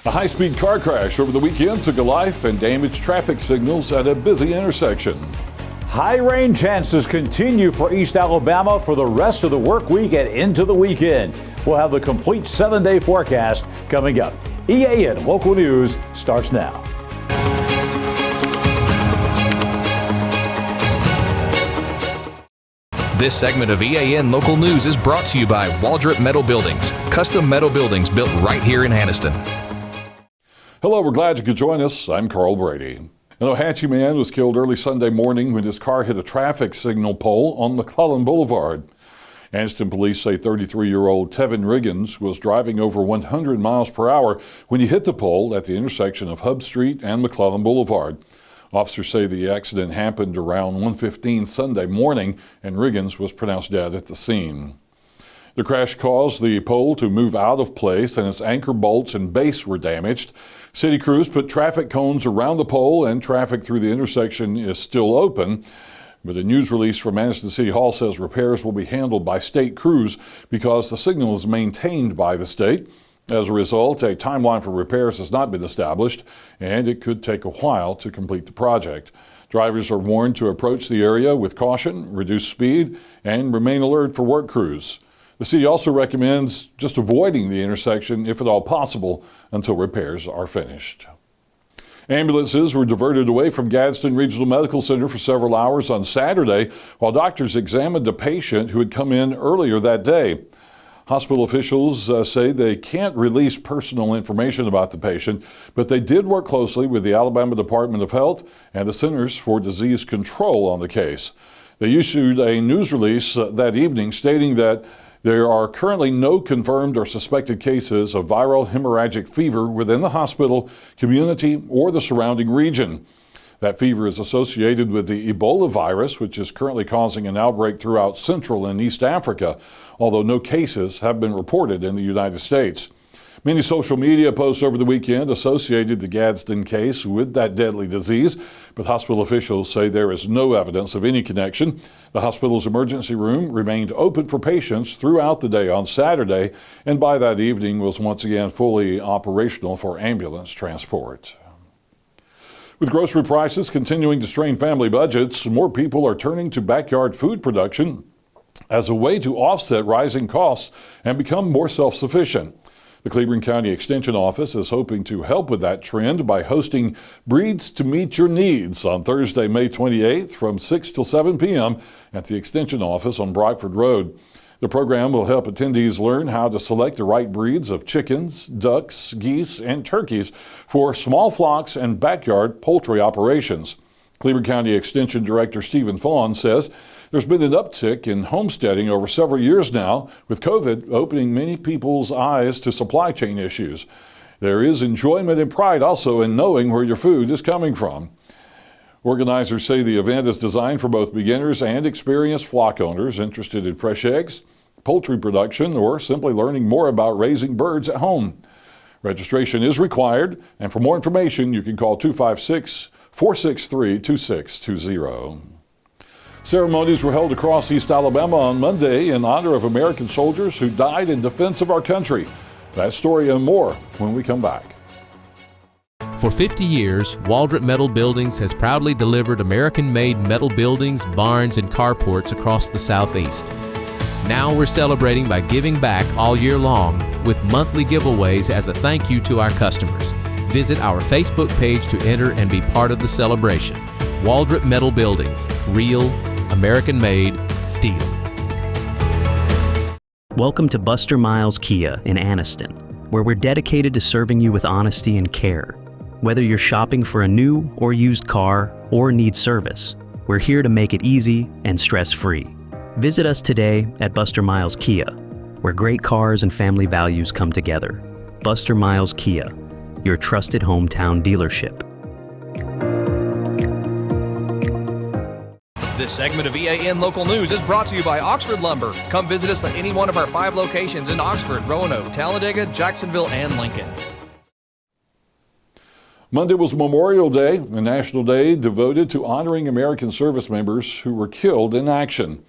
A high-speed car crash over the weekend took a life and damaged traffic signals at a busy intersection. High rain chances continue for East Alabama for the rest of the work week and into the weekend. We'll have the complete 7-day forecast coming up. EAN Local News starts now. This segment of EAN Local News is brought to you by Waldrop Metal Buildings, custom metal buildings built right here in Anniston. Hello, we're glad you could join us. I'm Carl Brady. An Ohatchee man was killed early Sunday morning when his car hit a traffic signal pole on McClellan Boulevard. Anniston police say 33-year-old Tevin Riggins was driving over 100 miles per hour when he hit the pole at the intersection of Hub Street and McClellan Boulevard. Officers say the accident happened around 1:15 Sunday morning, and Riggins was pronounced dead at the scene. The crash caused the pole to move out of place, and its anchor bolts and base were damaged. City crews put traffic cones around the pole, and traffic through the intersection is still open. But a news release from Anniston City Hall says repairs will be handled by state crews because the signal is maintained by the state. As a result, a timeline for repairs has not been established, and it could take a while to complete the project. Drivers are warned to approach the area with caution, reduce speed, and remain alert for work crews. The city also recommends just avoiding the intersection if at all possible until repairs are finished. Ambulances were diverted away from Gadsden Regional Medical Center for several hours on Saturday while doctors examined a patient who had come in earlier that day. Hospital officials say they can't release personal information about the patient, but they did work closely with the Alabama Department of Health and the Centers for Disease Control on the case. They issued a news release that evening stating that there are currently no confirmed or suspected cases of viral hemorrhagic fever within the hospital, community, or the surrounding region. That fever is associated with the Ebola virus, which is currently causing an outbreak throughout Central and East Africa, although no cases have been reported in the United States. Many social media posts over the weekend associated the Gadsden case with that deadly disease, but hospital officials say there is no evidence of any connection. The hospital's emergency room remained open for patients throughout the day on Saturday, and by that evening was once again fully operational for ambulance transport. With grocery prices continuing to strain family budgets, more people are turning to backyard food production as a way to offset rising costs and become more self-sufficient. The Cleveland County Extension Office is hoping to help with that trend by hosting Breeds to Meet Your Needs on Thursday, May 28th from 6 till 7 p.m. at the Extension Office on Brockford Road. The program will help attendees learn how to select the right breeds of chickens, ducks, geese, and turkeys for small flocks and backyard poultry operations. Cleveland County Extension Director Stephen Fawn says there's been an uptick in homesteading over several years now, with COVID opening many people's eyes to supply chain issues. There is enjoyment and pride also in knowing where your food is coming from. Organizers say the event is designed for both beginners and experienced flock owners interested in fresh eggs, poultry production, or simply learning more about raising birds at home. Registration is required, and for more information, you can call 256-463-2620. Ceremonies were held across East Alabama on Monday in honor of American soldiers who died in defense of our country. That story and more when we come back. For 50 years, Waldrop Metal Buildings has proudly delivered American-made metal buildings, barns, and carports across the Southeast. Now we're celebrating by giving back all year long with monthly giveaways as a thank you to our customers. Visit our Facebook page to enter and be part of the celebration. Waldrop Metal Buildings, real, American-made steel. Welcome to Buster Miles Kia in Anniston, where we're dedicated to serving you with honesty and care. Whether you're shopping for a new or used car or need service, we're here to make it easy and stress-free. Visit us today at Buster Miles Kia, where great cars and family values come together. Buster Miles Kia, your trusted hometown dealership. This segment of EAN Local News is brought to you by Oxford Lumber. Come visit us at any one of our 5 locations in Oxford, Roanoke, Talladega, Jacksonville, and Lincoln. Monday was Memorial Day, a national day devoted to honoring American service members who were killed in action.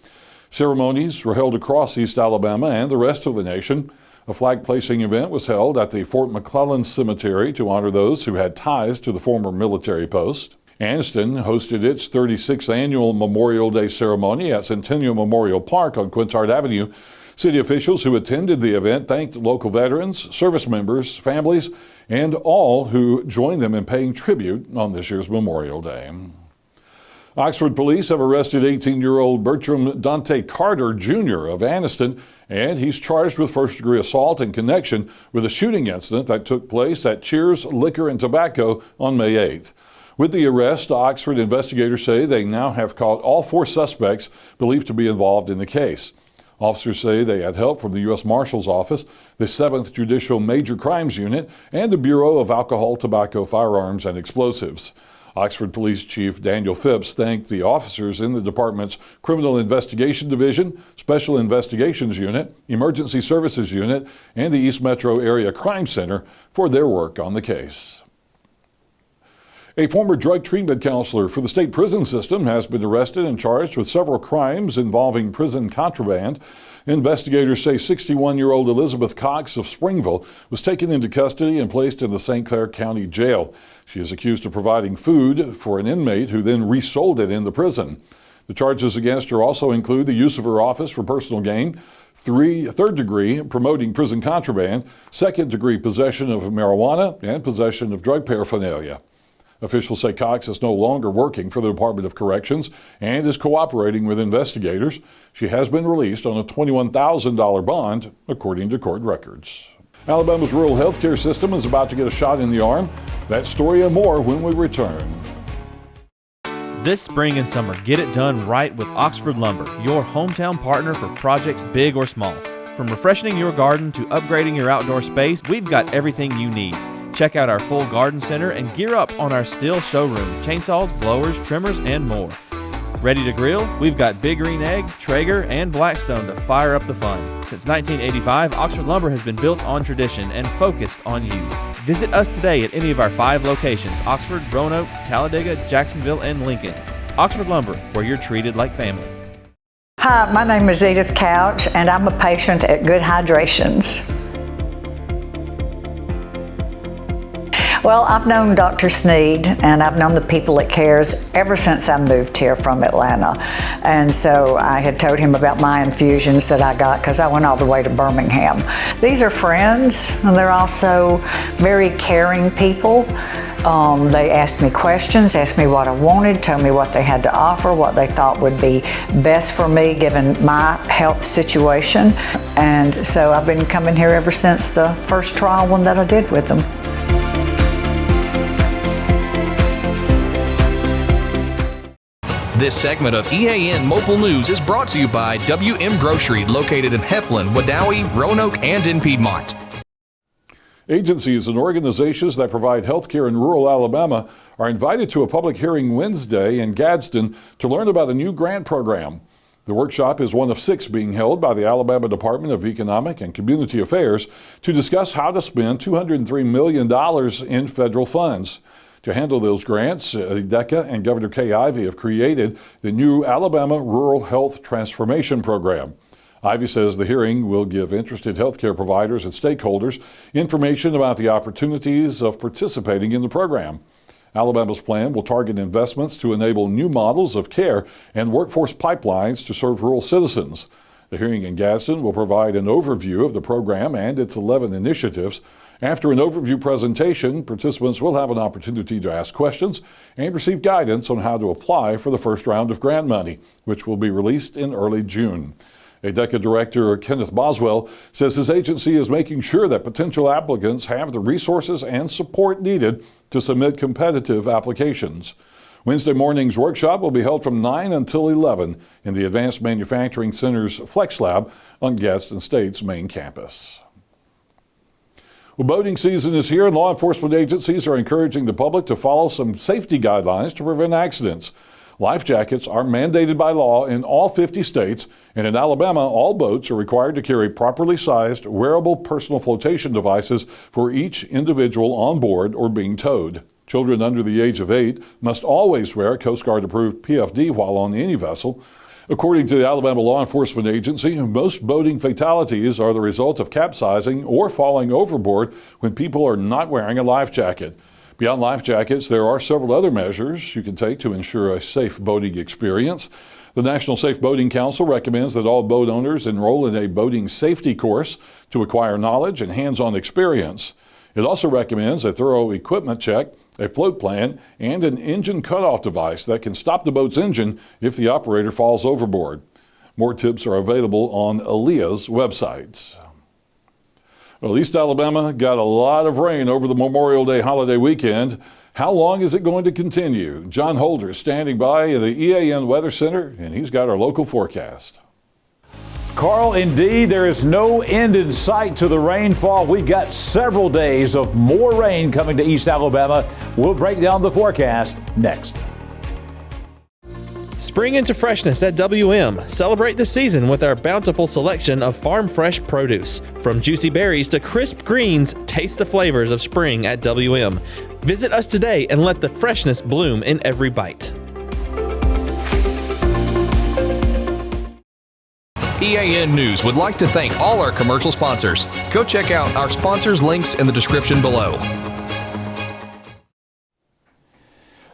Ceremonies were held across East Alabama and the rest of the nation. A flag-placing event was held at the Fort McClellan Cemetery to honor those who had ties to the former military post. Anniston hosted its 36th annual Memorial Day ceremony at Centennial Memorial Park on Quintard Avenue. City officials who attended the event thanked local veterans, service members, families, and all who joined them in paying tribute on this year's Memorial Day. Oxford police have arrested 18-year-old Bertram Dante Carter, Jr. of Anniston, and he's charged with first-degree assault in connection with a shooting incident that took place at Cheers Liquor and Tobacco on May 8th. With the arrest, Oxford investigators say they now have caught all 4 suspects believed to be involved in the case. Officers say they had help from the U.S. Marshal's Office, the 7th Judicial Major Crimes Unit, and the Bureau of Alcohol, Tobacco, Firearms, and Explosives. Oxford Police Chief Daniel Phipps thanked the officers in the department's Criminal Investigation Division, Special Investigations Unit, Emergency Services Unit, and the East Metro Area Crime Center for their work on the case. A former drug treatment counselor for the state prison system has been arrested and charged with several crimes involving prison contraband. Investigators say 61-year-old Elizabeth Cox of Springville was taken into custody and placed in the St. Clair County Jail. She is accused of providing food for an inmate who then resold it in the prison. The charges against her also include the use of her office for personal gain, third-degree promoting prison contraband, second-degree possession of marijuana, and possession of drug paraphernalia. Officials say Cox is no longer working for the Department of Corrections and is cooperating with investigators. She has been released on a $21,000 bond, according to court records. Alabama's rural health care system is about to get a shot in the arm. That story and more when we return. This spring and summer, get it done right with Oxford Lumber, your hometown partner for projects big or small. From refreshing your garden to upgrading your outdoor space, we've got everything you need. Check out our full garden center and gear up on our Stihl showroom, chainsaws, blowers, trimmers, and more. Ready to grill? We've got Big Green Egg, Traeger, and Blackstone to fire up the fun. Since 1985, Oxford Lumber has been built on tradition and focused on you. Visit us today at any of our 5 locations: Oxford, Roanoke, Talladega, Jacksonville, and Lincoln. Oxford Lumber, where you're treated like family. Hi, my name is Edith Couch, and I'm a patient at Good Hydrations. Well, I've known Dr. Sneed and I've known the people at CARES ever since I moved here from Atlanta. And so I had told him about my infusions that I got because I went all the way to Birmingham. These are friends, and they're also very caring people. They asked me questions, asked me what I wanted, told me what they had to offer, what they thought would be best for me given my health situation. And so I've been coming here ever since the first trial one that I did with them. This segment of EAN Mobile News is brought to you by WM Grocery, located in Heflin, Wadowee, Roanoke, and in Piedmont. Agencies and organizations that provide health care in rural Alabama are invited to a public hearing Wednesday in Gadsden to learn about a new grant program. The workshop is one of 6 being held by the Alabama Department of Economic and Community Affairs to discuss how to spend $203 million in federal funds. To handle those grants, DECA and Governor Kay Ivey have created the new Alabama Rural Health Transformation Program. Ivey says the hearing will give interested healthcare providers and stakeholders information about the opportunities of participating in the program. Alabama's plan will target investments to enable new models of care and workforce pipelines to serve rural citizens. The hearing in Gadsden will provide an overview of the program and its 11 initiatives. After an overview presentation, participants will have an opportunity to ask questions and receive guidance on how to apply for the first round of grant money, which will be released in early June. ADECA Director Kenneth Boswell says his agency is making sure that potential applicants have the resources and support needed to submit competitive applications. Wednesday morning's workshop will be held from 9 until 11 in the Advanced Manufacturing Center's Flex Lab on Gadsden State's main campus. Well, boating season is here, and law enforcement agencies are encouraging the public to follow some safety guidelines to prevent accidents. Life jackets are mandated by law in all 50 states, and in Alabama, all boats are required to carry properly sized, wearable personal flotation devices for each individual on board or being towed. Children under the age of 8 must always wear a Coast Guard-approved PFD while on any vessel. According to the Alabama Law Enforcement Agency, most boating fatalities are the result of capsizing or falling overboard when people are not wearing a life jacket. Beyond life jackets, there are several other measures you can take to ensure a safe boating experience. The National Safe Boating Council recommends that all boat owners enroll in a boating safety course to acquire knowledge and hands-on experience. It also recommends a thorough equipment check, a float plan, and an engine cutoff device that can stop the boat's engine if the operator falls overboard. More tips are available on ALEA's website. Well, East Alabama got a lot of rain over the Memorial Day holiday weekend. How long is it going to continue? John Holder is standing by the EAN Weather Center, and he's got our local forecast. Carl, indeed, there is no end in sight to the rainfall. We've got several days of more rain coming to East Alabama. We'll break down the forecast next. Spring into freshness at WM. Celebrate the season with our bountiful selection of farm fresh produce. From juicy berries to crisp greens, taste the flavors of spring at WM. Visit us today and let the freshness bloom in every bite. EAN News would like to thank all our commercial sponsors. Go check out our sponsors' links in the description below.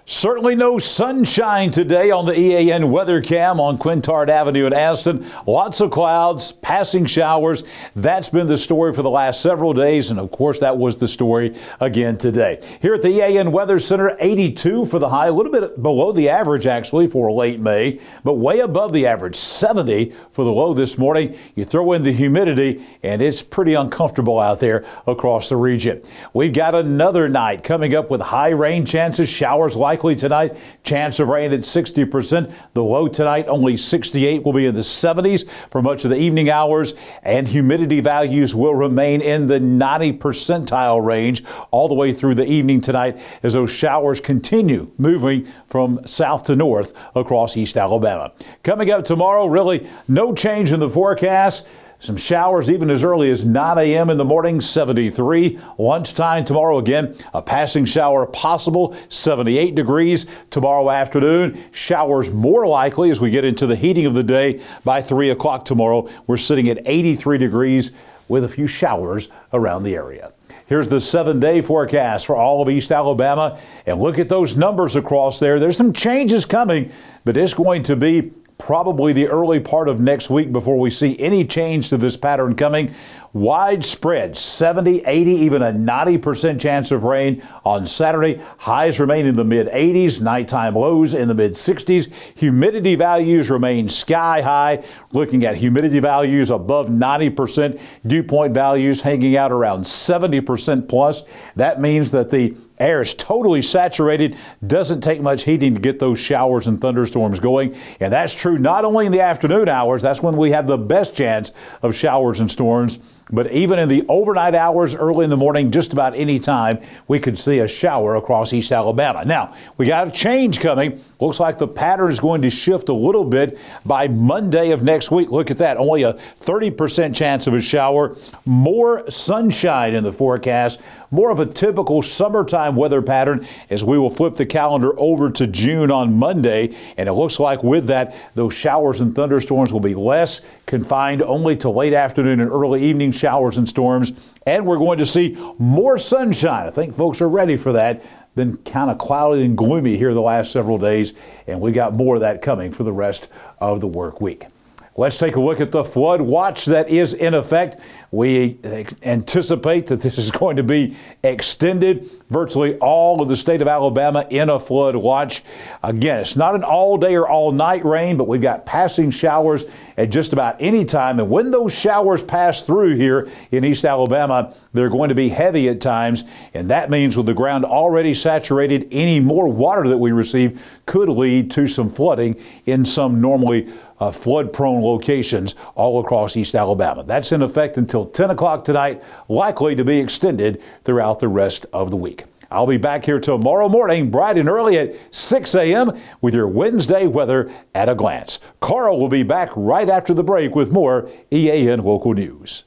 Certainly no sunshine today on the EAN weather cam on Quintard Avenue in Anniston. Lots of clouds, passing showers. That's been the story for the last several days, and of course that was the story again today. Here at the EAN Weather Center, 82 for the high, a little bit below the average actually for late May, but way above the average, 70 for the low this morning. You throw in the humidity, and it's pretty uncomfortable out there across the region. We've got another night coming up with high rain chances, showers likely tonight, chance of rain at 60%. The low tonight, only 68, will be in the 70s for much of the evening hours, and humidity values will remain in the 90 percentile range all the way through the evening tonight as those showers continue moving from south to north across East Alabama. Coming up tomorrow, really no change in the forecast. Some showers even as early as 9 a.m. in the morning, 73. Lunchtime tomorrow again, a passing shower possible, 78 degrees. Tomorrow afternoon, showers more likely as we get into the heating of the day. By 3 o'clock tomorrow, we're sitting at 83 degrees with a few showers around the area. Here's the 7-day forecast for all of East Alabama. And look at those numbers across there. There's some changes coming, but it's going to be probably the early part of next week before we see any change to this pattern coming. Widespread 70, 80, even a 90% chance of rain on Saturday. Highs remain in the mid-80s, nighttime lows in the mid-60s. Humidity values remain sky high. Looking at humidity values above 90%, dew point values hanging out around 70% plus. That means that the air is totally saturated. Doesn't take much heating to get those showers and thunderstorms going. And that's true not only in the afternoon hours, that's when we have the best chance of showers and storms, but even in the overnight hours, early in the morning, just about any time, we could see a shower across East Alabama. Now, we got a change coming. Looks like the pattern is going to shift a little bit by Monday of next week. Look at that. Only a 30% chance of a shower. More sunshine in the forecast. More of a typical summertime weather pattern as we will flip the calendar over to June on Monday. And it looks like with that, those showers and thunderstorms will be less, confined only to late afternoon and early evening showers and storms. And we're going to see more sunshine. I think folks are ready for that. Been kind of cloudy and gloomy here the last several days, and we got more of that coming for the rest of the work week. Let's take a look at the flood watch that is in effect. We anticipate that this is going to be extended. Virtually all of the state of Alabama in a flood watch. Again, it's not an all day or all night rain, but we've got passing showers at just about any time. And when those showers pass through here in East Alabama, they're going to be heavy at times. And that means with the ground already saturated, any more water that we receive could lead to some flooding in some normally flood-prone locations all across East Alabama. That's in effect until 10 o'clock tonight, likely to be extended throughout the rest of the week. I'll be back here tomorrow morning, bright and early at 6 a.m. with your Wednesday weather at a glance. Carl will be back right after the break with more EAN Local News.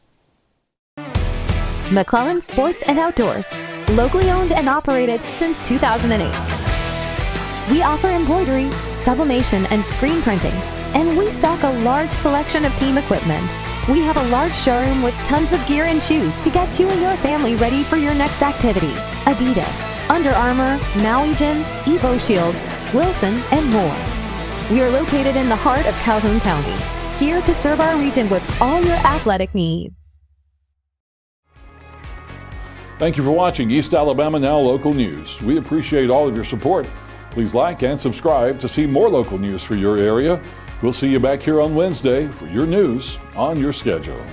McClellan Sports and Outdoors, locally owned and operated since 2008. We offer embroidery, sublimation, and screen printing, and we stock a large selection of team equipment. We have a large showroom with tons of gear and shoes to get you and your family ready for your next activity. Adidas, Under Armour, Maui Gym, Evo Shield, Wilson, and more. We are located in the heart of Calhoun County, here to serve our region with all your athletic needs. Thank you for watching East Alabama Now Local News. We appreciate all of your support. Please like and subscribe to see more local news for your area. We'll see you back here on Wednesday for your news on your schedule.